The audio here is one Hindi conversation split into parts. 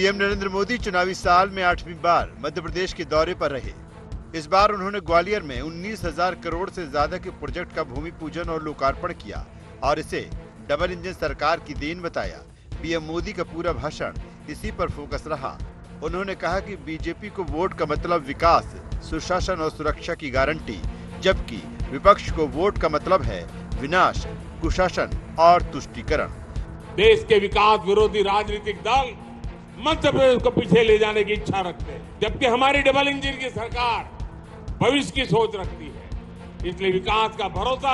पीएम नरेंद्र मोदी चुनावी साल में 8वीं बार मध्य प्रदेश के दौरे पर रहे। इस बार उन्होंने ग्वालियर में 19,000 करोड़ से ज्यादा के प्रोजेक्ट का भूमि पूजन और लोकार्पण किया और इसे डबल इंजन सरकार की देन बताया। पीएम मोदी का पूरा भाषण इसी पर फोकस रहा। उन्होंने कहा कि बीजेपी को वोट का मतलब विकास, सुशासन और सुरक्षा की गारंटी, जबकि विपक्ष को वोट का मतलब है विनाश, कुशासन और तुष्टीकरण। देश के विकास विरोधी राजनीतिक दल मध्य प्रदेश को पीछे ले जाने की इच्छा रखते हैं, जबकि हमारी डबल इंजन की सरकार भविष्य की सोच रखती है। इसलिए विकास का भरोसा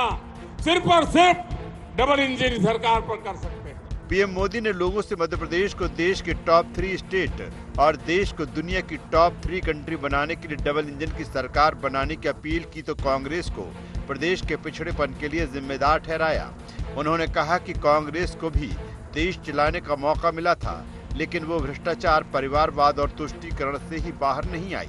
सिर्फ और सिर्फ डबल इंजन सरकार पर कर सकते हैं। पीएम मोदी ने लोगों से मध्य प्रदेश को देश के टॉप 3 स्टेट और देश को दुनिया की टॉप 3 कंट्री बनाने के लिए डबल इंजन की सरकार बनाने की अपील की तो कांग्रेस को प्रदेश के पिछड़ेपन के लिए जिम्मेदार ठहराया। उन्होंने कहा कि कांग्रेस को भी देश चलाने का मौका मिला था, लेकिन वो भ्रष्टाचार, परिवारवाद और तुष्टीकरण से ही बाहर नहीं आई।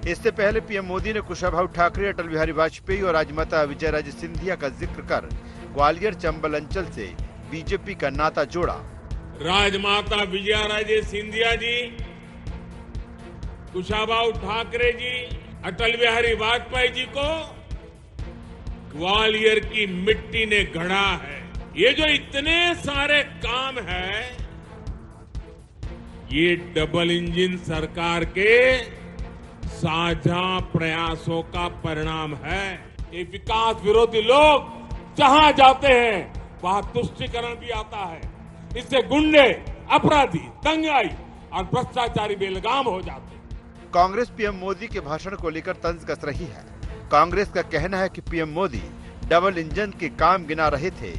इससे पहले पीएम मोदी ने कुशाभाऊ ठाकरे, अटल बिहारी वाजपेयी और राजमाता विजयाराजे सिंधिया का जिक्र कर ग्वालियर चंबल अंचल से बीजेपी का नाता जोड़ा। राजमाता विजयाराजे सिंधिया जी, कुशाभाऊ ठाकरे जी, अटल बिहारी वाजपेयी जी को ग्वालियर की मिट्टी ने गढ़ा है। ये जो इतने सारे काम है, ये डबल इंजन सरकार के साझा प्रयासों का परिणाम है। ये विकास विरोधी लोग जहां जाते हैं वहां तुष्टीकरण भी आता है। इससे गुंडे, अपराधी, दंगाई और भ्रष्टाचारी बेलगाम हो जाते हैं। कांग्रेस पीएम मोदी के भाषण को लेकर तंज कस रही है। कांग्रेस का कहना है कि पीएम मोदी डबल इंजन के काम गिना रहे थे।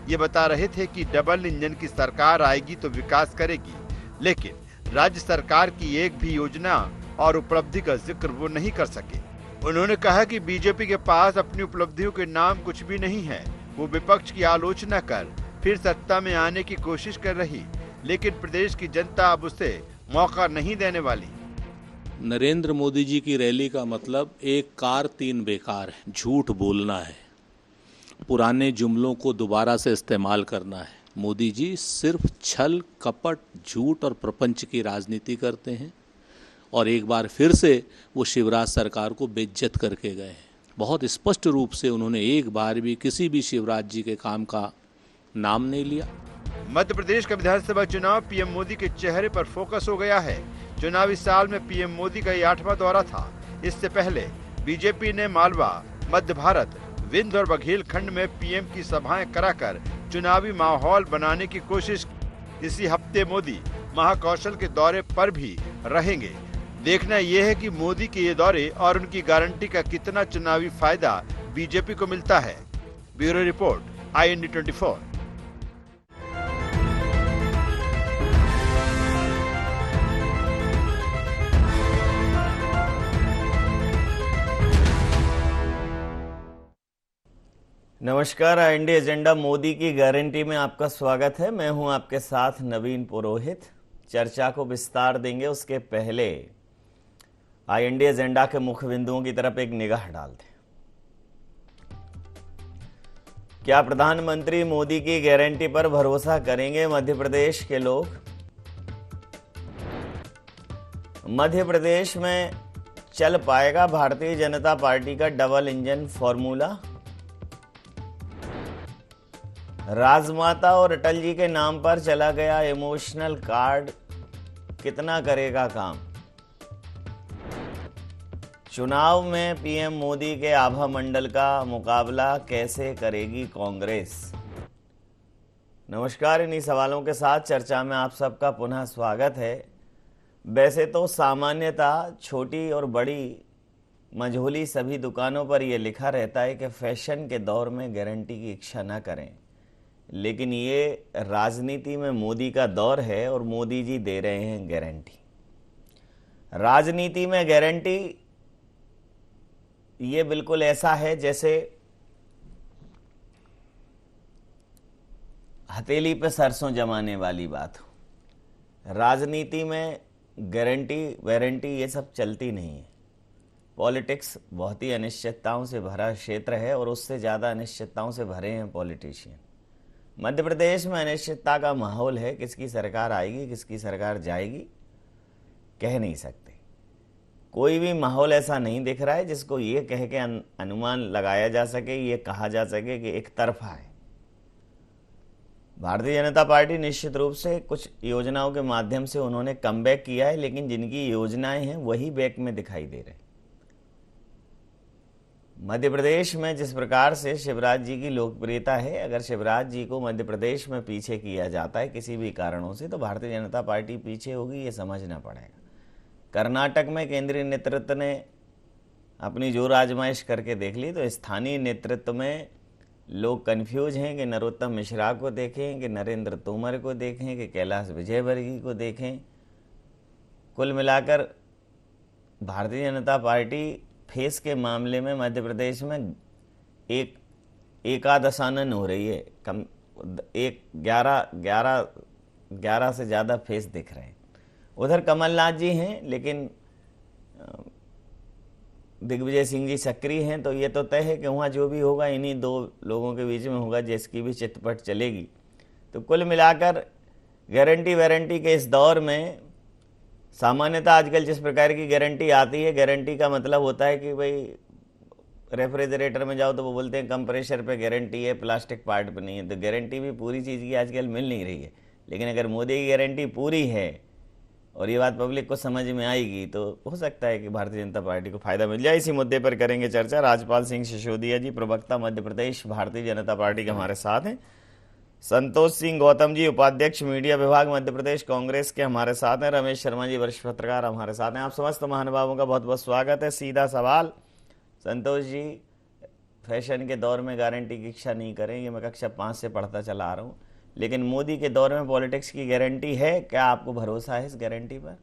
ये बता रहे थे कि डबल इंजन की सरकार आएगी तो विकास करेगी, लेकिन राज्य सरकार की एक भी योजना और उपलब्धि का जिक्र वो नहीं कर सके। उन्होंने कहा कि बीजेपी के पास अपनी उपलब्धियों के नाम कुछ भी नहीं है। वो विपक्ष की आलोचना कर फिर सत्ता में आने की कोशिश कर रही, लेकिन प्रदेश की जनता अब उसे मौका नहीं देने वाली। नरेंद्र मोदी जी की रैली का मतलब एक कार तीन बेकार है, झूठ बोलना है, पुराने जुमलों को दोबारा से इस्तेमाल करना है। मोदी जी सिर्फ छल, कपट, झूठ और प्रपंच की राजनीति करते हैं और एक बार फिर से वो शिवराज सरकार को बेइज्जत करके गए हैं। बहुत स्पष्ट रूप से उन्होंने एक बार भी किसी भी शिवराज जी के काम का नाम नहीं लिया। मध्य प्रदेश का विधानसभा चुनाव पीएम मोदी के चेहरे पर फोकस हो गया है। चुनावी साल में पीएम मोदी का ये 8वां दौरा था। इससे पहले बीजेपी ने मालवा, मध्य भारत, विंध्य और बघेलखंड में पीएम की सभाएं कराकर चुनावी माहौल बनाने की कोशिश। इसी हफ्ते मोदी महाकौशल के दौरे पर भी रहेंगे। देखना यह है कि मोदी के ये दौरे और उनकी गारंटी का कितना चुनावी फायदा बीजेपी को मिलता है। Bureau report, IND 24। नमस्कार, IND एजेंडा मोदी की गारंटी में आपका स्वागत है। मैं हूं आपके साथ नवीन पुरोहित। चर्चा को विस्तार देंगे उसके पहले IND एजेंडा के मुख्य बिंदुओं की तरफ एक निगाह डालते हैं। क्या प्रधानमंत्री मोदी की गारंटी पर भरोसा करेंगे मध्य प्रदेश के लोग? मध्य प्रदेश में चल पाएगा भारतीय जनता पार्टी का डबल इंजन फॉर्मूला? राजमाता और अटल जी के नाम पर चला गया इमोशनल कार्ड कितना करेगा काम? चुनाव में पीएम मोदी के आभा मंडल का मुकाबला कैसे करेगी कांग्रेस? नमस्कार, इन्हीं सवालों के साथ चर्चा में आप सबका पुनः स्वागत है। वैसे तो सामान्यतः छोटी और बड़ी मझोली सभी दुकानों पर यह लिखा रहता है कि फैशन के दौर में गारंटी की इच्छा न करें, लेकिन ये राजनीति में मोदी का दौर है और मोदी जी दे रहे हैं गारंटी। राजनीति में गारंटी ये बिल्कुल ऐसा है जैसे हथेली पे सरसों जमाने वाली बात हो। राजनीति में गारंटी वारंटी ये सब चलती नहीं है। पॉलिटिक्स बहुत ही अनिश्चितताओं से भरा क्षेत्र है और उससे ज़्यादा अनिश्चितताओं से भरे हैं पॉलिटिशियन। मध्य प्रदेश में अनिश्चितता का माहौल है। किसकी सरकार आएगी, किसकी सरकार जाएगी, कह नहीं सकते। कोई भी माहौल ऐसा नहीं दिख रहा है जिसको ये कह के अनुमान लगाया जा सके, ये कहा जा सके कि एक तरफा है। भारतीय जनता पार्टी निश्चित रूप से कुछ योजनाओं के माध्यम से उन्होंने कमबैक किया है, लेकिन जिनकी योजनाएं हैं वही बैक में दिखाई दे रहे हैं। मध्य प्रदेश में जिस प्रकार से शिवराज जी की लोकप्रियता है, अगर शिवराज जी को मध्य प्रदेश में पीछे किया जाता है किसी भी कारणों से, तो भारतीय जनता पार्टी पीछे होगी, ये समझना पड़ेगा। कर्नाटक में केंद्रीय नेतृत्व ने अपनी जोर आजमाइश करके देख ली, तो स्थानीय नेतृत्व में लोग कंफ्यूज हैं कि नरोत्तम मिश्रा को देखें, कि नरेंद्र तोमर को देखें, कि कैलाश विजयवर्गीय को देखें। कुल मिलाकर भारतीय जनता पार्टी फेस के मामले में मध्य प्रदेश में एकादशानन हो रही है। कम 11 से ज़्यादा फेस दिख रहे हैं। उधर कमलनाथ जी हैं, लेकिन दिग्विजय सिंह जी सक्रिय हैं, तो ये तो तय है कि वहाँ जो भी होगा इन्हीं दो लोगों के बीच में होगा, जिसकी भी चितपट चलेगी। तो कुल मिलाकर गारंटी वारंटी के इस दौर में सामान्यतः आजकल जिस प्रकार की गारंटी आती है, गारंटी का मतलब होता है कि भाई रेफ्रिजरेटर में जाओ तो वो बोलते हैं कम प्रेशर पे गारंटी है, प्लास्टिक पार्ट पे नहीं है। तो गारंटी भी पूरी चीज़ की आजकल मिल नहीं रही है, लेकिन अगर मोदी की गारंटी पूरी है और ये बात पब्लिक को समझ में आएगी, तो हो सकता है कि भारतीय जनता पार्टी को फायदा मिल जाए। इसी मुद्दे पर करेंगे चर्चा। राजपाल सिंह सिसोदिया जी, प्रवक्ता मध्य प्रदेश भारतीय जनता पार्टी के हमारे साथ हैं। संतोष सिंह गौतम जी, उपाध्यक्ष मीडिया विभाग मध्य प्रदेश कांग्रेस के हमारे साथ हैं। रमेश शर्मा जी, वरिष्ठ पत्रकार हमारे साथ हैं। आप समस्त महानुभावों का बहुत बहुत स्वागत है। सीधा सवाल, संतोष जी, फैशन के दौर में गारंटी की इच्छा नहीं करें, ये मैं कक्षा 5 से पढ़ता चला आ रहा हूँ, लेकिन मोदी के दौर में पॉलिटिक्स की गारंटी है, क्या आपको भरोसा है इस गारंटी पर?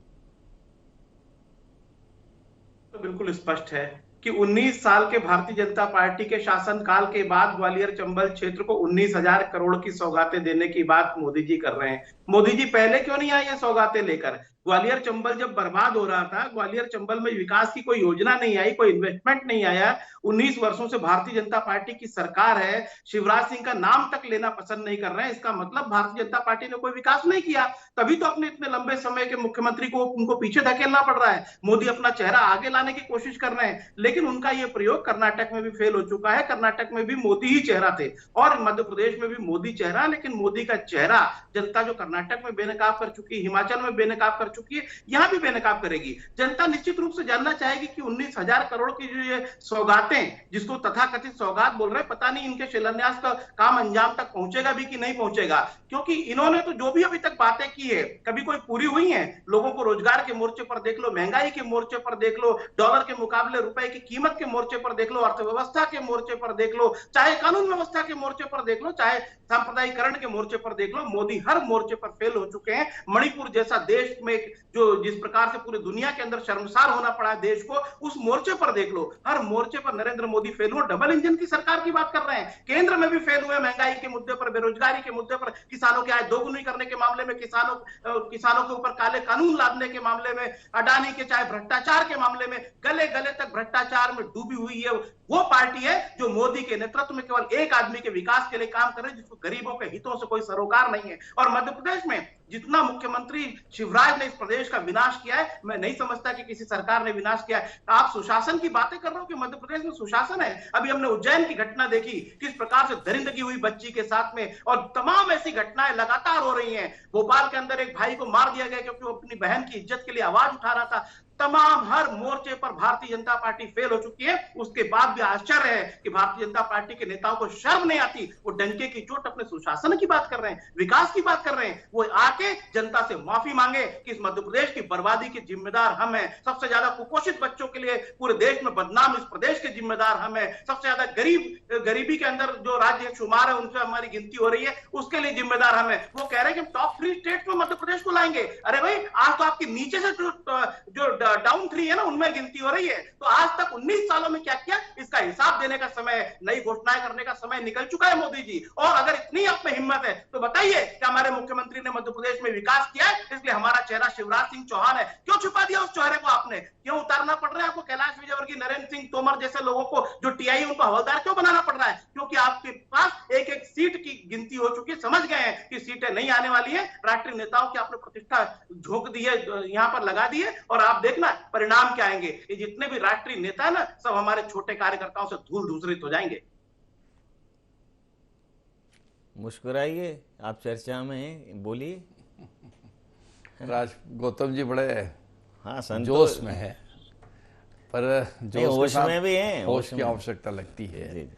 तो बिल्कुल स्पष्ट है कि 19 साल के भारतीय जनता पार्टी के शासनकाल के बाद ग्वालियर चंबल क्षेत्र को 19,000 करोड़ की सौगातें देने की बात मोदी जी कर रहे हैं। मोदी जी पहले क्यों नहीं आए ये सौगातें लेकर? ग्वालियर चंबल जब बर्बाद हो रहा था, ग्वालियर चंबल में विकास की कोई योजना नहीं आई, कोई इन्वेस्टमेंट नहीं आया। 19 वर्षों से भारतीय जनता पार्टी की सरकार है, शिवराज सिंह का नाम तक लेना पसंद नहीं कर रहे हैं। इसका मतलब भारतीय जनता पार्टी ने कोई विकास नहीं किया, तभी तो अपने इतने लंबे समय के मुख्यमंत्री को उनको पीछे धकेलना पड़ रहा है। मोदी अपना चेहरा आगे लाने की कोशिश कर रहे हैं, लेकिन उनका यह प्रयोग कर्नाटक में भी फेल हो चुका है। कर्नाटक में भी मोदी ही चेहरा थे और मध्य प्रदेश में भी मोदी चेहरा, लेकिन मोदी का चेहरा जनता जो कर्नाटक में बेनकाब कर चुकी है, हिमाचल में बेनकाब कर चुकी है, यहां भी बेनकाब करेगी। जनता निश्चित रूप से जानना चाहेगी कि 19,000 करोड़ की जो ये सौगातें, जिसको तथाकथित सौगात बोल रहे हैं, पता नहीं इनके शिलान्यास का काम अंजाम तक पहुंचेगा भी कि नहीं पहुंचेगा, क्योंकि इन्होंने तो जो भी अभी तक बातें की है कभी कोई पूरी हुई है? लोगों को रोजगार के मोर्चे पर देख लो, महंगाई के मोर्चे पर देख लो, डॉलर के मुकाबले रुपए की कीमत के मोर्चे पर देख लो, अर्थव्यवस्था के मोर्चे पर देख लो, चाहे कानून व्यवस्था के मोर्चे पर देख लो, चाहे सांप्रदायिकरण के मोर्चे पर देख लो, मोदी हर मोर्चे पर फेल हो चुके हैं। मणिपुर जैसा देश में जो जिस प्रकार से पूरी दुनिया के अंदर शर्मसार होना पड़ा है देश को, उस मोर्चे पर देख लो, हर मोर्चे पर नरेंद्र मोदी फेल हुए। डबल इंजन की सरकार की बात कर रहे हैं, केंद्र में भी फेल हुए, महंगाई के मुद्दे पर, बेरोजगारी के मुद्दे पर, किसानों की आय दोगुनी करने के मामले में, किसानों के ऊपर काले कानून लादने के मामले में, अडानी के चाहे भ्रष्टाचार के मामले में, गले गले तक भ्रष्टाचार में डूबी हुई है वो पार्टी है जो मोदी के नेतृत्व में केवल एक आदमी के विकास के लिए काम कर रही है, जिसको गरीबों के हितों से कोई सरोकार नहीं है। और मध्य प्रदेश में जितना मुख्यमंत्री शिवराज ने इस प्रदेश का विनाश किया है, मैं नहीं समझता कि किसी सरकार ने विनाश किया है। आप सुशासन की बातें कर रहे हो कि मध्य प्रदेश में सुशासन है? अभी हमने उज्जैन की घटना देखी, किस प्रकार से दरिंदगी हुई बच्ची के साथ में, और तमाम ऐसी घटनाएं लगातार हो रही हैं। भोपाल के अंदर एक भाई को मार दिया गया क्योंकि वो अपनी बहन की इज्जत के लिए आवाज उठा रहा था। तमाम हर मोर्चे पर भारतीय जनता पार्टी फेल हो चुकी है। उसके बाद भी आश्चर्य है कि भारतीय जनता पार्टी के नेताओं को शर्म नहीं आती। वो डंके की चोट अपने सुशासन की बात कर रहे हैं, विकास की बात कर रहे हैं। वो आके जनता से माफी मांगे कि इस मध्य प्रदेश की बर्बादी के जिम्मेदार हम हैं। सबसे ज्यादा कुपोषित बच्चों के लिए पूरे देश में बदनाम इस प्रदेश के जिम्मेदार हम हैं। सबसे ज्यादा गरीबी के अंदर जो राज्य शुमार है उनसे हमारी गिनती हो रही है, उसके लिए जिम्मेदार हम हैं। वो कह रहे हैं कि टॉप 3 स्टेट में मध्य प्रदेश को लाएंगे। अरे भाई, आज तो आपके नीचे से जो डाउन 3 है ना, उनमें गिनती हो रही है। तो आज तक 19 सालों में क्या किया, इसका हिसाब देने का समय, नई घोषणाएं करने का समय निकल चुका है मोदी जी। और अगर इतनी आप में हिम्मत है तो बताइए कि हमारे मुख्यमंत्री ने मध्य प्रदेश में विकास किया है, इसलिए हमारा चेहरा शिवराज सिंह चौहान है। क्यों छुपा दिया उस चेहरे को आपने? क्यों उतारना पड़ रहा है आपको कैलाश विजयवर्गीय, नरेंद्र सिंह तोमर जैसे लोगों को, जो टीआई उनको हवलदार क्यों बनाना पड़ रहा है? क्योंकि आपके पास एक एक सीट की गिनती हो चुकी है। समझ गए हैं कि सीटें नहीं आने वाली है। राष्ट्रीय नेताओं की आपने प्रतिष्ठा झोंक दिए, यहाँ पर लगा दिए, और आप देखना परिणाम क्या आएंगे। ये जितने भी राष्ट्रीय नेता है ना, सब हमारे छोटे कार्यकर्ताओं से धूल धूसरित हो जाएंगे। मुस्कुराइए, आप चर्चा में बोलिए। गौतम जी बड़े हाँ, जोश में है, पर जोश होश में भी हैं, होश की आवश्यकता लगती है। जी।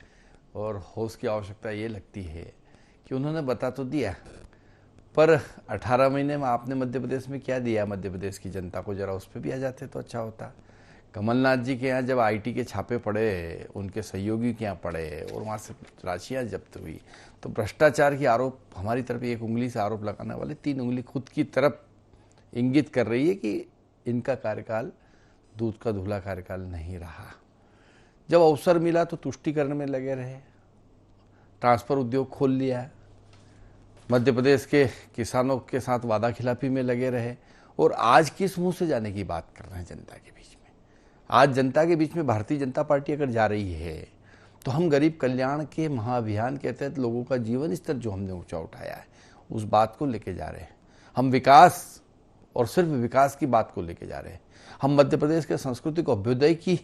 और होश की आवश्यकता ये लगती है कि उन्होंने बता तो दिया, पर 18 महीने में आपने मध्य प्रदेश में क्या दिया मध्य प्रदेश की जनता को, जरा उस पर भी आ जाते तो अच्छा होता। कमलनाथ जी के यहाँ जब आईटी के छापे पड़े, उनके सहयोगी के यहाँ पड़े और वहाँ से राशियाँ जब्त हुई, तो भ्रष्टाचार की आरोप हमारी तरफ एक उंगली से आरोप लगाने वाले 3 उंगली खुद की तरफ इंगित कर रही है कि इनका कार्यकाल दूध का धुला कार्यकाल नहीं रहा। जब अवसर मिला तो तुष्टि करने में लगे रहे, ट्रांसफर उद्योग खोल लिया, मध्य प्रदेश के किसानों के साथ वादा खिलाफी में लगे रहे, और आज किस मुंह से जाने की बात कर रहे हैं जनता के बीच में। आज जनता के बीच में भारतीय जनता पार्टी अगर जा रही है तो हम गरीब कल्याण के महाअभियान के तहत लोगों का जीवन स्तर जो हमने ऊंचा उठाया है उस बात को लेके जा रहे हैं। हम विकास और सिर्फ विकास की बात को लेके जा रहे हैं। हम मध्य प्रदेश के सांस्कृतिक अभ्युदय की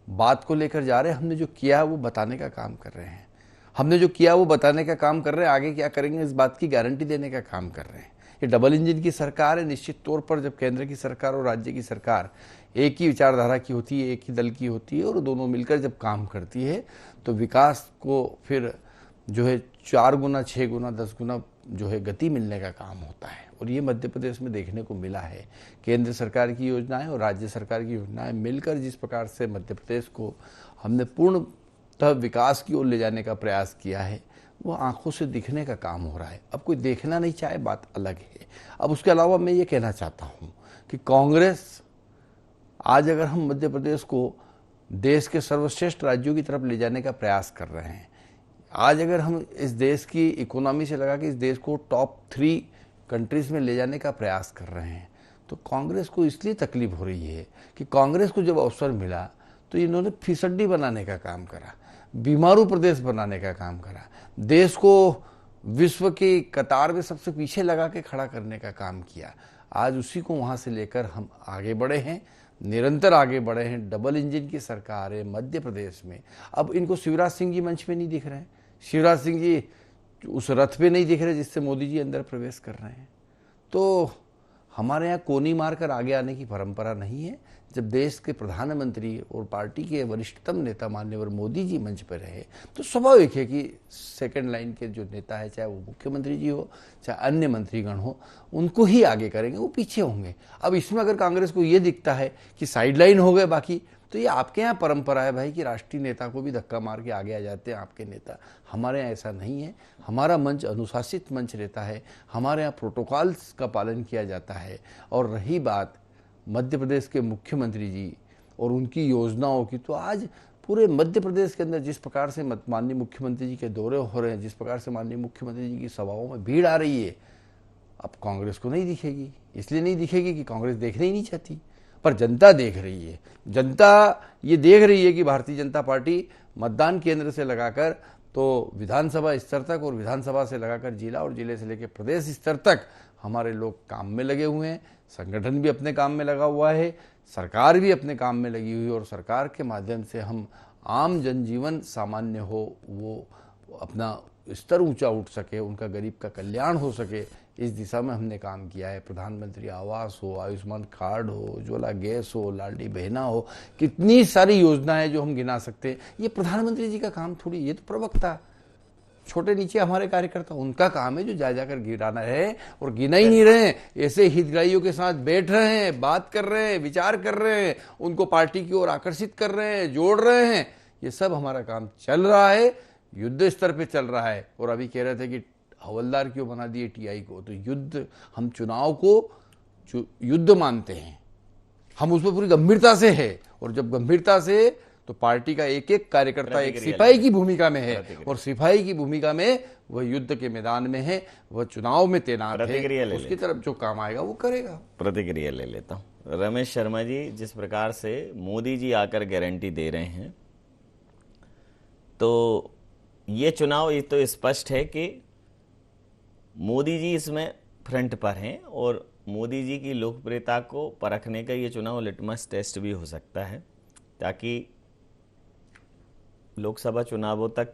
बात को लेकर जा रहे हैं। हमने जो किया वो बताने का काम कर रहे हैं। हमने जो किया वो बताने का काम कर रहे हैं। आगे क्या करेंगे इस बात की गारंटी देने का काम कर रहे हैं। ये डबल इंजन की सरकार है। निश्चित तौर पर जब केंद्र की सरकार और राज्य की सरकार एक ही विचारधारा की होती है, एक ही दल की होती है, और दोनों मिलकर जब काम करती है तो विकास को फिर जो है 4 गुना, 6 गुना, 10 गुना जो है गति मिलने का काम होता है। और ये मध्य प्रदेश में देखने को मिला है। केंद्र सरकार की योजनाएं और राज्य सरकार की योजनाएं मिलकर जिस प्रकार से मध्य प्रदेश को हमने पूर्णतः विकास की ओर ले जाने का प्रयास किया है, वो आंखों से दिखने का काम हो रहा है। अब कोई देखना नहीं चाहे, बात अलग है। अब उसके अलावा मैं ये कहना चाहता हूँ कि कांग्रेस आज अगर हम मध्य प्रदेश को देश के सर्वश्रेष्ठ राज्यों की तरफ ले जाने का प्रयास कर रहे हैं, आज अगर हम इस देश की इकोनॉमी से लगा के इस देश को टॉप 3 कंट्रीज में ले जाने का प्रयास कर रहे हैं, तो कांग्रेस को इसलिए तकलीफ हो रही है कि कांग्रेस को जब अवसर मिला तो इन्होंने फिसड्डी बनाने का काम करा, बीमारू प्रदेश बनाने का काम करा, देश को विश्व की कतार में सबसे पीछे लगा के खड़ा करने का काम किया। आज उसी को वहाँ से लेकर हम आगे बढ़े हैं, निरंतर आगे बढ़े हैं। डबल इंजन की सरकार है मध्य प्रदेश में। अब इनको शिवराज सिंह जी मंच पे नहीं दिख रहे हैं, शिवराज सिंह जी उस रथ पे नहीं दिख रहे जिससे मोदी जी अंदर प्रवेश कर रहे हैं। तो हमारे यहाँ कोनी मारकर आगे आने की परंपरा नहीं है। जब देश के प्रधानमंत्री और पार्टी के वरिष्ठतम नेता माननीय मोदी जी मंच पर रहे तो स्वाभाविक है कि सेकंड लाइन के जो नेता है, चाहे वो मुख्यमंत्री जी हो चाहे अन्य मंत्रीगण हो, उनको ही आगे करेंगे, वो पीछे होंगे। अब इसमें अगर कांग्रेस को ये दिखता है कि साइडलाइन हो गए बाकी, तो ये आपके यहाँ परंपरा है भाई कि राष्ट्रीय नेता को भी धक्का मार के आगे आ जाते हैं आपके नेता। हमारे यहाँ ऐसा नहीं है। हमारा मंच अनुशासित मंच रहता है। हमारे यहाँ प्रोटोकॉल्स का पालन किया जाता है। और रही बात मध्य प्रदेश के मुख्यमंत्री जी और उनकी योजनाओं की, तो आज पूरे मध्य प्रदेश के अंदर जिस प्रकार से माननीय मुख्यमंत्री जी के दौरे हो रहे हैं, जिस प्रकार से माननीय मुख्यमंत्री जी की सभाओं में भीड़ आ रही है, अब कांग्रेस को नहीं दिखेगी। इसलिए नहीं दिखेगी कि कांग्रेस देखना ही नहीं चाहती, पर जनता देख रही है। जनता ये देख रही है कि भारतीय जनता पार्टी मतदान केंद्र से लगाकर तो विधानसभा स्तर तक और विधानसभा से लगाकर जिला और जिले से लेकर प्रदेश स्तर तक हमारे लोग काम में लगे हुए हैं। संगठन भी अपने काम में लगा हुआ है, सरकार भी अपने काम में लगी हुई है, और सरकार के माध्यम से हम आम जनजीवन सामान्य हो, वो अपना स्तर ऊंचा उठ सके, उनका गरीब का कल्याण हो सके, इस दिशा में हमने काम किया है। प्रधानमंत्री आवास हो, आयुष्मान कार्ड हो, उज्ज्वला गैस हो, लाडली बहना हो, कितनी सारी योजनाएं जो हम गिना सकते हैं। ये प्रधानमंत्री जी का काम थोड़ी, ये तो प्रवक्ता छोटे नीचे हमारे कार्यकर्ता, उनका काम है जो जा जाकर गिराना है, और गिना ही नहीं रहे हैं। ऐसे हितग्राहियों के साथ बैठ रहे हैं, बात कर रहे हैं, विचार कर रहे हैं, उनको पार्टी की ओर आकर्षित कर रहे हैं, जोड़ रहे हैं। ये सब हमारा काम चल रहा है, युद्ध स्तर पे चल रहा है। और अभी कह रहे थे कि हवलदार क्यों बना दिए टीआई को, तो युद्ध, हम चुनाव को युद्ध मानते हैं, हम उसमें पूरी गंभीरता से है। और जब गंभीरता से, तो पार्टी का एक एक कार्यकर्ता एक सिपाही की भूमिका में है, और सिपाही की भूमिका में वह युद्ध के मैदान में है, वह चुनाव में तैनात है, उसकी तरफ जो काम आएगा वो करेगा। प्रतिक्रिया ले लेता हूँ। रमेश शर्मा जी, जिस प्रकार से मोदी जी आकर गारंटी दे रहे हैं, तो ये चुनाव ये तो स्पष्ट है कि मोदी जी इसमें फ्रंट पर हैं, और मोदी जी की लोकप्रियता को परखने का ये चुनाव लिटमस टेस्ट भी हो सकता है, ताकि लोकसभा चुनावों तक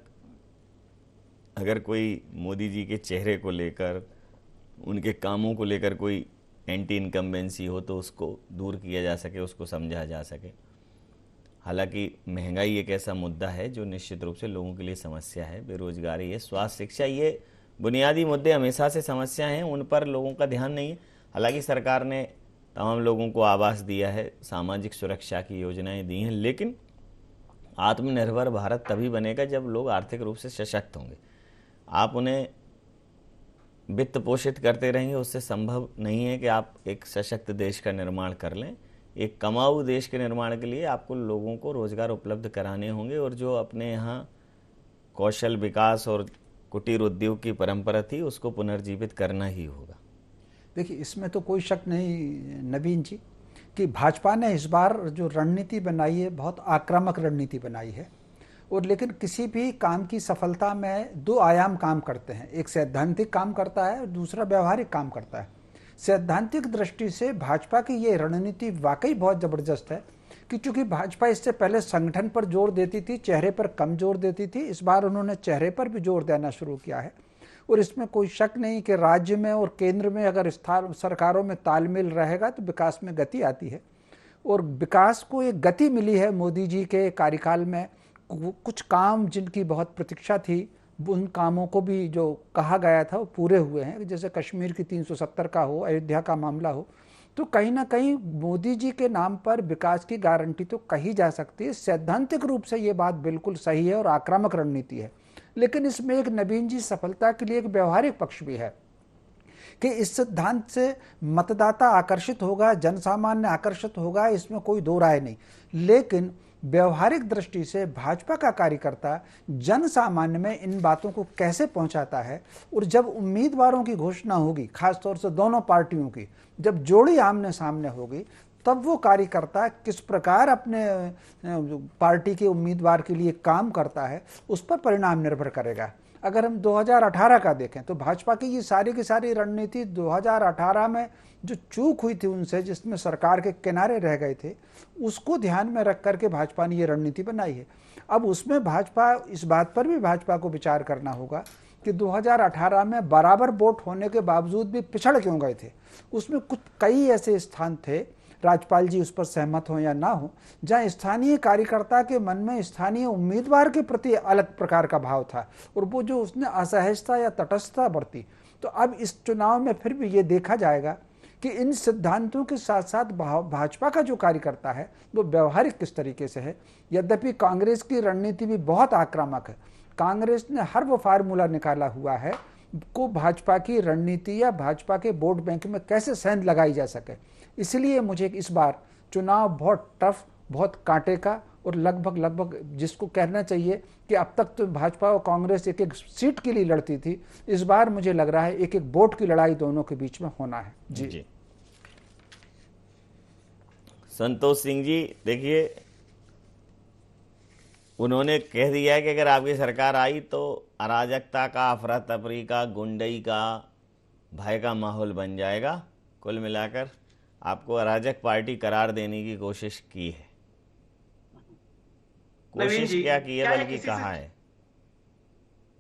अगर कोई मोदी जी के चेहरे को लेकर, उनके कामों को लेकर कोई एंटी इनकम्बेंसी हो तो उसको दूर किया जा सके, उसको समझा जा सके। हालांकि महंगाई एक ऐसा मुद्दा है जो निश्चित रूप से लोगों के लिए समस्या है, बेरोजगारी है, स्वास्थ्य, शिक्षा, ये बुनियादी मुद्दे हमेशा से समस्या हैं, उन पर लोगों का ध्यान नहीं है। हालांकि सरकार ने तमाम लोगों को आवास दिया है, सामाजिक सुरक्षा की योजनाएं दी हैं, लेकिन आत्मनिर्भर भारत तभी बनेगा जब लोग आर्थिक रूप से सशक्त होंगे। आप उन्हें वित्त पोषित करते रहेंगे, उससे संभव नहीं है कि आप एक सशक्त देश का निर्माण कर लें। एक कमाऊ देश के निर्माण के लिए आपको लोगों को रोजगार उपलब्ध कराने होंगे, और जो अपने यहाँ कौशल विकास और कुटीर उद्योग की परंपरा थी उसको पुनर्जीवित करना ही होगा। देखिए, इसमें तो कोई शक नहीं नवीन जी कि भाजपा ने इस बार जो रणनीति बनाई है बहुत आक्रामक रणनीति बनाई है, और लेकिन किसी भी काम की सफलता में दो आयाम काम करते हैं, एक सैद्धांतिक काम करता है और दूसरा व्यवहारिक काम करता है। सैद्धांतिक दृष्टि से भाजपा की ये रणनीति वाकई बहुत ज़बरदस्त है कि चूंकि भाजपा इससे पहले संगठन पर जोर देती थी, चेहरे पर कम जोर देती थी, इस बार उन्होंने चेहरे पर भी जोर देना शुरू किया है। और इसमें कोई शक नहीं कि राज्य में और केंद्र में अगर सरकारों में तालमेल रहेगा तो विकास में गति आती है, और विकास को एक गति मिली है मोदी जी के कार्यकाल में। कुछ काम जिनकी बहुत प्रतीक्षा थी, उन कामों को भी जो कहा गया था वो पूरे हुए हैं, जैसे कश्मीर की 370 का हो, अयोध्या का मामला हो। तो कहीं ना कहीं मोदी जी के नाम पर विकास की गारंटी तो कही जा सकती है। सैद्धांतिक रूप से ये बात बिल्कुल सही है और आक्रामक रणनीति है, लेकिन इसमें एक नवीन जी सफलता के लिए एक व्यवहारिक पक्ष भी है कि इस सिद्धांत से मतदाता आकर्षित होगा, जनसामान्य आकर्षित होगा, इसमें कोई दो राय नहीं। लेकिन व्यवहारिक दृष्टि से भाजपा का कार्यकर्ता जन सामान्य में इन बातों को कैसे पहुंचाता है, और जब उम्मीदवारों की घोषणा होगी, खासतौर से दोनों पार्टियों की, जब जोड़ी आमने सामने होगी, तब वो कार्यकर्ता किस प्रकार अपने पार्टी के उम्मीदवार के लिए काम करता है, उस पर परिणाम निर्भर करेगा। अगर हम 2018 का देखें तो भाजपा की ये सारी की सारी रणनीति 2018 में जो चूक हुई थी उनसे, जिसमें सरकार के किनारे रह गए थे, उसको ध्यान में रख करके भाजपा ने ये रणनीति बनाई है। अब उसमें भाजपा, इस बात पर भी भाजपा को विचार करना होगा कि 2018 में बराबर वोट होने के बावजूद भी पिछड़ क्यों गए थे। उसमें कुछ कई ऐसे स्थान थे, राज्यपाल जी उस पर सहमत हो या ना हो, जहां स्थानीय कार्यकर्ता के मन में स्थानीय उम्मीदवार के प्रति अलग प्रकार का भाव था, और वो जो उसने असहजता या तटस्थता बरती। तो अब इस चुनाव में फिर भी ये देखा जाएगा कि इन सिद्धांतों के साथ साथ भाजपा का जो कार्यकर्ता है वो व्यवहारिक किस तरीके से है। यद्यपि कांग्रेस की रणनीति भी बहुत आक्रामक है, कांग्रेस ने हर वो फार्मूला निकाला हुआ है को भाजपा की रणनीति या भाजपा के वोट बैंक में कैसे सेंध लगाई जा सके। इसलिए मुझे इस बार चुनाव बहुत टफ, बहुत कांटे का, और लगभग जिसको कहना चाहिए कि अब तक तो भाजपा और कांग्रेस एक एक सीट के लिए लड़ती थी, इस बार मुझे लग रहा है एक एक वोट की लड़ाई दोनों के बीच में होना है। जी संतोष सिंह जी, देखिए, उन्होंने कह दिया कि अगर आपकी सरकार आई तो अराजकता का, अफरा तफरी का, गुंडई का, भय का माहौल बन जाएगा। कुल मिलाकर आपको अराजक पार्टी करार देने की कोशिश की है। कोशिश क्या की है बल्कि कहा है।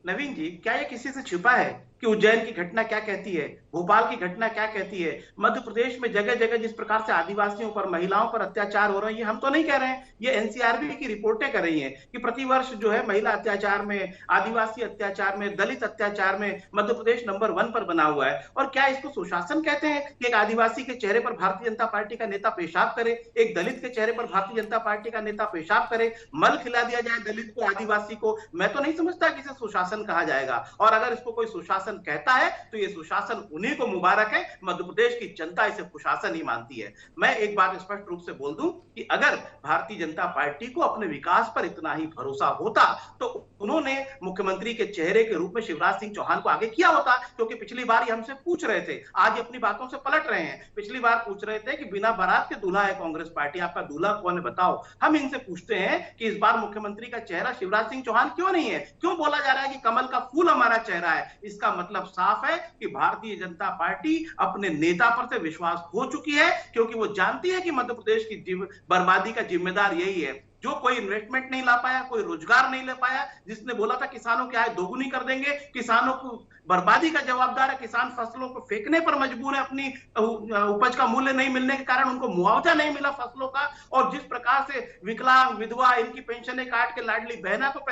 नवीन जी, क्या ये किसी से छिपा है कि उज्जैन की घटना क्या कहती है, भोपाल की घटना क्या कहती है, मध्य प्रदेश में जगह जगह जिस प्रकार से आदिवासियों पर, महिलाओं पर अत्याचार हो रहे हैं, ये हम तो नहीं कह रहे हैं, ये एनसीआरबी की रिपोर्टें कर रही हैं कि प्रतिवर्ष जो है महिला अत्याचार में, आदिवासी अत्याचार में, दलित अत्याचार में मध्य प्रदेश नंबर 1 पर बना हुआ है। और क्या इसको सुशासन कहते हैं कि एक आदिवासी के चेहरे पर भारतीय जनता पार्टी का नेता पेशाब करे, एक दलित के चेहरे पर भारतीय जनता पार्टी का नेता पेशाब करे, मल खिला दिया जाए दलित को, आदिवासी को? मैं तो नहीं समझता कि इसे सुशासन कहा जाएगा। और अगर इसको कोई सुशासन कहता है तो ये सुशासन उन्हीं को मुबारक है, मध्य प्रदेश की जनता इसे कुशासन ही मानती है। मैं एक बात स्पष्ट रूप से बोल दूं कि अगर भारतीय जनता पार्टी को अपने विकास पर इतना ही भरोसा होता तो उन्होंने मुख्यमंत्री के चेहरे के रूप में शिवराज सिंह चौहान को आगे किया होता, क्योंकि पिछली बार ये हमसे पूछ रहे थे, आज अपनी बातों से पलट रहे हैं। पिछली बार पूछ रहे थे कि बिना बारात के दूल्हा है कांग्रेस पार्टी, आपका दूल्हा कौन है बताओ। हम इनसे पूछते हैं कि इस बार मुख्यमंत्री का चेहरा शिवराज सिंह चौहान क्यों नहीं है? क्यों बोला जा रहा है कि कमल का फूल हमारा चेहरा है? इसका मतलब साफ है कि भारतीय जनता पार्टी अपने नेता पर से विश्वास खो चुकी है, क्योंकि वो जानती है कि मध्य प्रदेश की बर्बादी का जिम्मेदार यही है। जो कोई इन्वेस्टमेंट नहीं ला पाया, कोई रोजगार नहीं ले पाया, जिसने बोला था किसानों की आय दोगुनी कर देंगे, किसानों को बर्बादी का जवाबदार है, किसान फसलों को फेंकने पर मजबूर है, अपनी उपज का मूल्य नहीं मिलने के कारण उनको मुआवजा नहीं मिला फसलों का। और जिस प्रकार से विकलांग, विधवा, इनकी पेंशनें काट के लाडली बहना को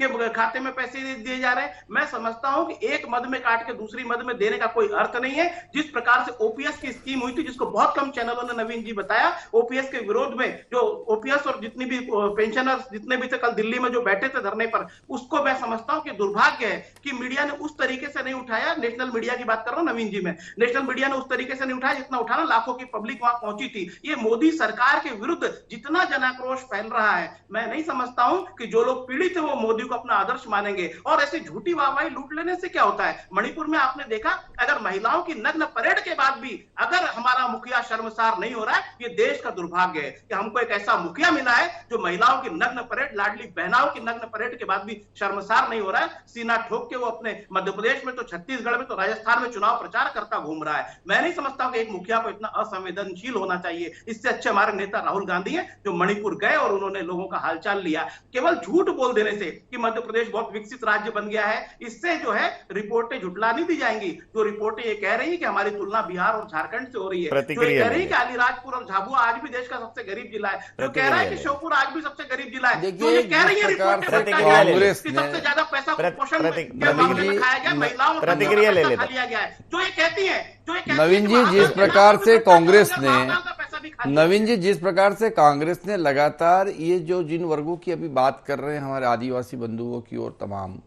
के खाते में पैसे दिए जा रहे हैं, मैं समझता हूं कि एक मद में काट के दूसरी मद में देने का कोई अर्थ नहीं है। जिस प्रकार से ओपीएस की स्कीम हुई थी, जिसको बहुत कम चैनलों ने नवीन जी बताया, ओपीएस के विरोध में जो ओपीएस और जितनी भी पेंशनर्स जितने भी थे कल दिल्ली में जो बैठे थे धरने पर, उसको मैं समझता हूं कि दुर्भाग्य है कि मीडिया ने उस तरीके से नहीं उठाया। नेशनल मीडिया की बात कर रहा हूं नवीन जी, में नेशनल मीडिया ने उस तरीके से नहीं उठाया जितना उठाना लाखों की पब्लिक वहां पहुंची थी। ये मोदी सरकार के विरुद्ध जितना जनाक्रोश फैल रहा है, मैं नहीं समझता हूं कि जो लोग पीड़ित है वो मोदी को अपना आदर्श मानेंगे। और ऐसी झूठी वाहवाही लूट लेने से क्या होता है? मणिपुर में आपने देखा, अगर महिलाओं की नग्न परेड के बाद भी अगर हमारा मुखिया शर्मसार नहीं हो रहा है, ये देश का दुर्भाग्य है कि हमको एक ऐसा मुखिया मिला है जो महिलाओं की नग्न परेड, लाडली बहनाओं की नग्न परेड के बाद भी शर्मसार नहीं हो रहा है। सीना ठोक के वो अपने मध्य प्रदेश में तो, छत्तीसगढ़ में तो, राजस्थान में चुनाव प्रचार करता घूम रहा है। मैं नहीं समझता हूं कि एक मुखिया को इतना असंवेदनशील होना चाहिए। इससे अच्छे हमारे नेता राहुल गांधी हैं, जो मणिपुर गए और उन्होंने लोगों का हालचाल लिया। केवल झूठ बोल देने से कि मध्य प्रदेश बहुत विकसित राज्य बन गया है, इससे जो है रिपोर्टें झुठला नहीं दी जाएंगी। जो रिपोर्टें ये कह रही है कि हमारी तुलना बिहार और झारखंड से हो रही है, जो ये कह रही है कि अलीराजपुर और झाबुआ आज भी देश का सबसे गरीब जिला है, जो कह रहा है कि श्योपुर आज भी सबसे गरीब जिला है, जो ये कह रही है कांग्रेस कि सबसे ज्यादा पैसा पोषण में खाया गया, महिलाओं प्रतिक्रिया ले लेते लिया गया है, जो ये कहती है, नवीन जी जिस प्रकार से कांग्रेस ने, नवीन जी जिस प्रकार से कांग्रेस ने लगातार ये जो जिन वर्गों की अभी बात कर रहे हैं, हमारे आदिवासी बंधुओं की और तमाम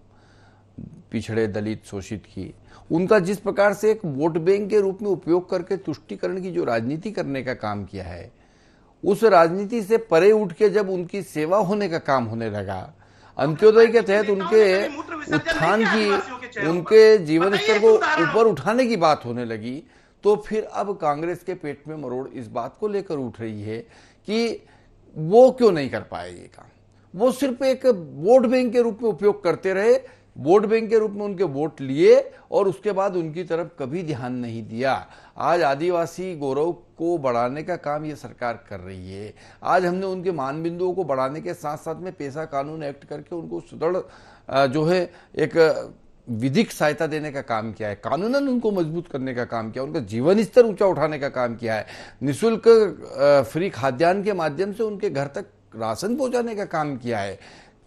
पिछड़े, दलित, शोषित की, उनका जिस प्रकार से एक वोट बैंक के रूप में उपयोग करके तुष्टीकरण की जो राजनीति करने का काम किया है, उस राजनीति से परे उठ के जब उनकी सेवा होने का काम होने लगा, अंत्योदय के तहत उनके उत्थान की, उनके जीवन स्तर को ऊपर उठाने की बात होने लगी, तो फिर अब कांग्रेस के पेट में मरोड़ इस बात को लेकर उठ रही है कि वो क्यों नहीं कर पाए ये काम। वो सिर्फ एक वोट बैंक के रूप में उपयोग करते रहे, वोट बैंक के रूप में उनके वोट लिए और उसके बाद उनकी तरफ कभी ध्यान नहीं दिया। आज आदिवासी गौरव को बढ़ाने का काम ये सरकार कर रही है। आज हमने उनके मान बिंदुओं को बढ़ाने के साथ साथ में पेशा कानून एक्ट करके उनको सुदृढ़ जो है एक विधिक सहायता देने का काम किया है, कानूनन उनको मजबूत करने का काम किया, उनका जीवन स्तर ऊंचा उठाने का काम किया है, निःशुल्क फ्री खाद्यान्न के माध्यम से उनके घर तक राशन पहुंचाने का काम किया है,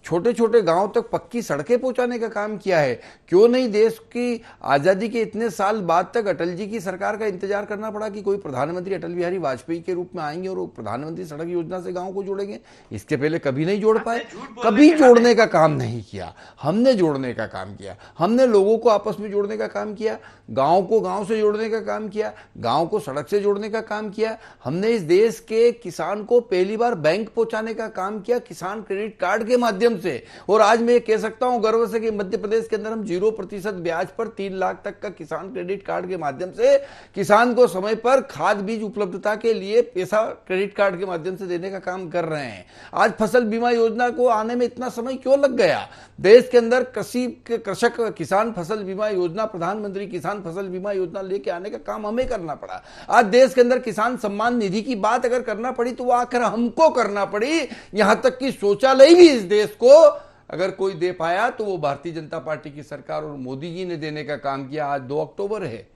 छोटे छोटे गांव तक पक्की सड़कें पहुंचाने का काम किया है। क्यों नहीं देश की आज़ादी के इतने साल बाद तक अटल जी की सरकार का इंतजार करना पड़ा कि कोई प्रधानमंत्री अटल बिहारी वाजपेयी के रूप में आएंगे और वो प्रधानमंत्री सड़क योजना से गांव को जोड़ेंगे? इसके पहले कभी नहीं जोड़ पाए, कभी जोड़ने का काम नहीं किया। हमने जोड़ने का काम किया, हमने लोगों को आपस में जोड़ने का काम किया, गाँव को गाँव से जोड़ने का काम किया, गाँव को सड़क से जोड़ने का काम किया। हमने इस देश के किसान को पहली बार बैंक पहुंचाने का काम किया, किसान क्रेडिट कार्ड के माध्यम से। और आज मैं कह सकता हूं गर्व से कि मध्य प्रदेश के अंदर हम 0% ब्याज पर 3 लाख तक का किसान क्रेडिट कार्ड के माध्यम से किसान को समय पर खाद बीज उपलब्धता के लिए पैसा क्रेडिट कार्ड के माध्यम से देने का काम कर रहे हैं। आज फसल बीमा योजना को आने में इतना समय क्यों लग गया? देश के अंदर कृषक किसान फसल बीमा योजना, प्रधानमंत्री किसान फसल बीमा योजना लेके आने का काम हमें करना पड़ा। आज देश के अंदर किसान सम्मान निधि की बात अगर करना पड़ी तो वो आखिर हमको करना पड़ी। यहां तक कि शौचालय भी इस देश को अगर कोई दे पाया तो वो भारतीय जनता पार्टी की सरकार और मोदी जी ने देने का काम किया। आज 2 अक्टूबर है,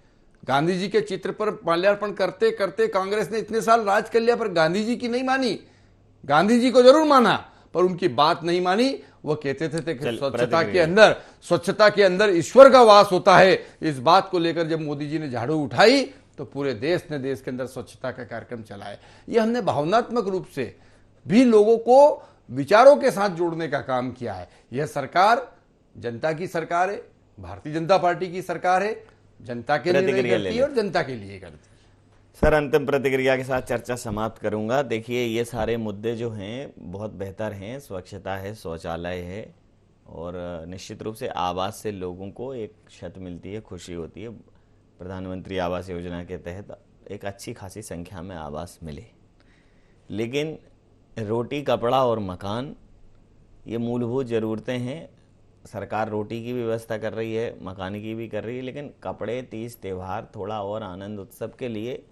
गांधी जी के चित्र पर माल्यार्पण करते करते कांग्रेस ने इतने साल राज कर लिया पर गांधी जी की नहीं मानी। गांधी जी को जरूर माना पर उनकी बात नहीं मानी। वो कहते थे कि स्वच्छता के अंदर ईश्वर का वास होता है। इस बात को लेकर जब मोदी जी ने झाड़ू उठाई तो पूरे देश ने देश के अंदर स्वच्छता का कार्यक्रम चलाया। ये हमने भावनात्मक रूप से भी लोगों को विचारों के साथ जोड़ने का काम किया है। यह सरकार जनता की सरकार है, भारतीय जनता पार्टी की सरकार है, जनता के लिए करती है और जनता के लिए करती है। सर, अंतिम प्रतिक्रिया के साथ चर्चा समाप्त करूंगा। देखिए, ये सारे मुद्दे जो हैं बहुत बेहतर हैं, स्वच्छता है, शौचालय है और निश्चित रूप से आवास से लोगों को एक छत मिलती है, खुशी होती है। प्रधानमंत्री आवास योजना के तहत एक अच्छी खासी संख्या में आवास मिले, लेकिन रोटी, कपड़ा और मकान ये मूलभूत ज़रूरतें हैं। सरकार रोटी की भी व्यवस्था कर रही है, मकान की भी कर रही है, लेकिन कपड़े, तीज त्यौहार, थोड़ा और आनंद उत्सव के लिए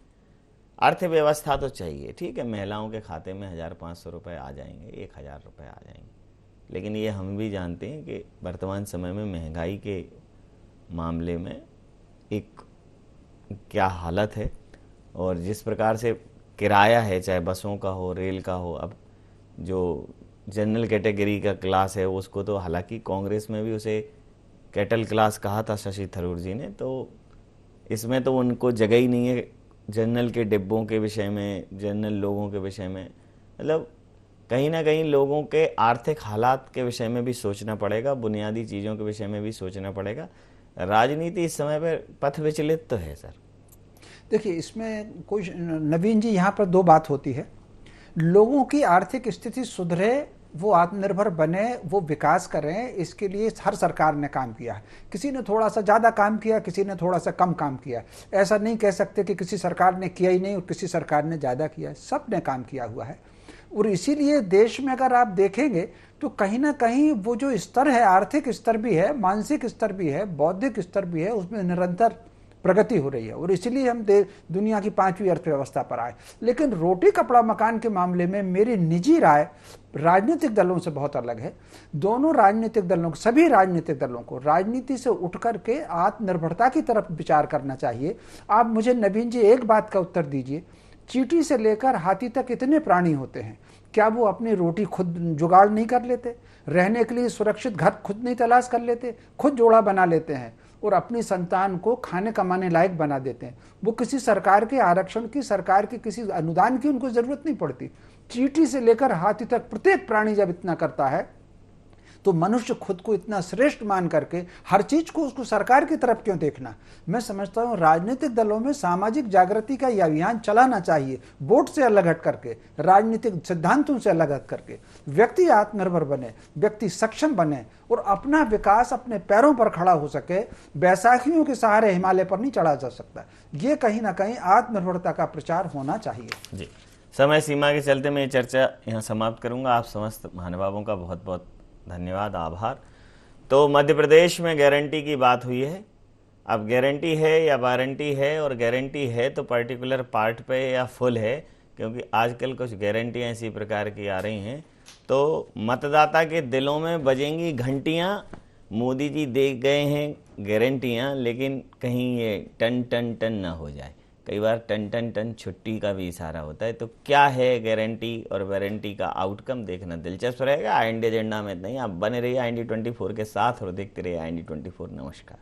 अर्थव्यवस्था तो चाहिए। ठीक है, महिलाओं के खाते में 1,500 रुपये आ जाएंगे, 1,000 रुपये आ जाएंगे, लेकिन ये हम भी जानते हैं कि वर्तमान समय में महंगाई के मामले में एक क्या हालत है, और जिस प्रकार से किराया है, चाहे बसों का हो, रेल का हो, अब जो जनरल कैटेगरी का क्लास है उसको तो हालांकि कांग्रेस में भी उसे कैटल क्लास कहा था शशि थरूर जी ने, तो इसमें तो उनको जगह ही नहीं है जनरल के डिब्बों के विषय में, जनरल लोगों के विषय में। मतलब कहीं ना कहीं लोगों के आर्थिक हालात के विषय में भी सोचना पड़ेगा, बुनियादी चीज़ों के विषय में भी सोचना पड़ेगा। राजनीति इस समय पर पथ विचलित तो है सर। देखिए, इसमें कोई नवीन जी, यहाँ पर दो बात होती है। लोगों की आर्थिक स्थिति सुधरे, वो आत्मनिर्भर बने, वो विकास करें, इसके लिए हर सरकार ने काम किया है। किसी ने थोड़ा सा ज़्यादा काम किया, किसी ने थोड़ा सा कम काम किया। ऐसा नहीं कह सकते कि किसी सरकार ने किया ही नहीं और किसी सरकार ने ज़्यादा किया है, सब ने काम किया हुआ है। और इसीलिए देश में अगर आप देखेंगे तो कहीं ना कहीं वो जो स्तर है, आर्थिक स्तर भी है, मानसिक स्तर भी है, बौद्धिक स्तर भी है, उसमें निरंतर प्रगति हो रही है। और इसीलिए हम दुनिया की 5वीं अर्थव्यवस्था पर आए। लेकिन रोटी, कपड़ा, मकान के मामले में मेरी निजी राय राजनीतिक दलों से बहुत अलग है। दोनों राजनीतिक दलों को, सभी राजनीतिक दलों को राजनीति से उठ करके आत्मनिर्भरता की तरफ विचार करना चाहिए। आप मुझे नवीन जी एक बात का उत्तर दीजिए, चींटी से लेकर हाथी तक इतने प्राणी होते हैं, क्या वो अपनी रोटी खुद जुगाड़ नहीं कर लेते? रहने के लिए सुरक्षित घर खुद नहीं तलाश कर लेते? खुद जोड़ा बना लेते हैं और अपनी संतान को खाने कमाने लायक बना देते हैं। वो किसी सरकार के आरक्षण की, सरकार के किसी अनुदान की उनको जरूरत नहीं पड़ती। चींटी से लेकर हाथी तक प्रत्येक प्राणी जब इतना करता है तो मनुष्य खुद को इतना श्रेष्ठ मान करके हर चीज को उसको सरकार की तरफ क्यों देखना? मैं समझता हूं राजनीतिक दलों में सामाजिक जागृति का यह अभियान चलाना चाहिए, वोट से अलग हट करके, राजनीतिक सिद्धांतों से अलग हट करके। व्यक्ति आत्मनिर्भर बने, व्यक्ति सक्षम बने और अपना विकास अपने पैरों पर खड़ा हो सके। बैसाखियों के सहारे हिमालय पर नहीं चढ़ा जा सकता। ये कहीं ना कहीं आत्मनिर्भरता का प्रचार होना चाहिए। जी, समय सीमा के चलते मैं ये चर्चा यहाँ समाप्त करूंगा। आप समस्त महानुभावों का बहुत बहुत धन्यवाद, आभार। तो मध्य प्रदेश में गारंटी की बात हुई है। अब गारंटी है या वारंटी है, और गारंटी है तो पर्टिकुलर पार्ट पे या फुल है, क्योंकि आजकल कुछ गारंटियाँ इसी प्रकार की आ रही हैं। तो मतदाता के दिलों में बजेंगी घंटियाँ। मोदी जी दे गए हैं गारंटियाँ, लेकिन कहीं ये टन टन टन ना हो जाए। कई बार टन टन टन छुट्टी का भी इशारा होता है। तो क्या है गारंटी और वारंटी का आउटकम, देखना दिलचस्प रहेगा। IND एजेंडा में नहीं, आप बने रहिए IND 24 के साथ और देखते रहिए IND 24। नमस्कार।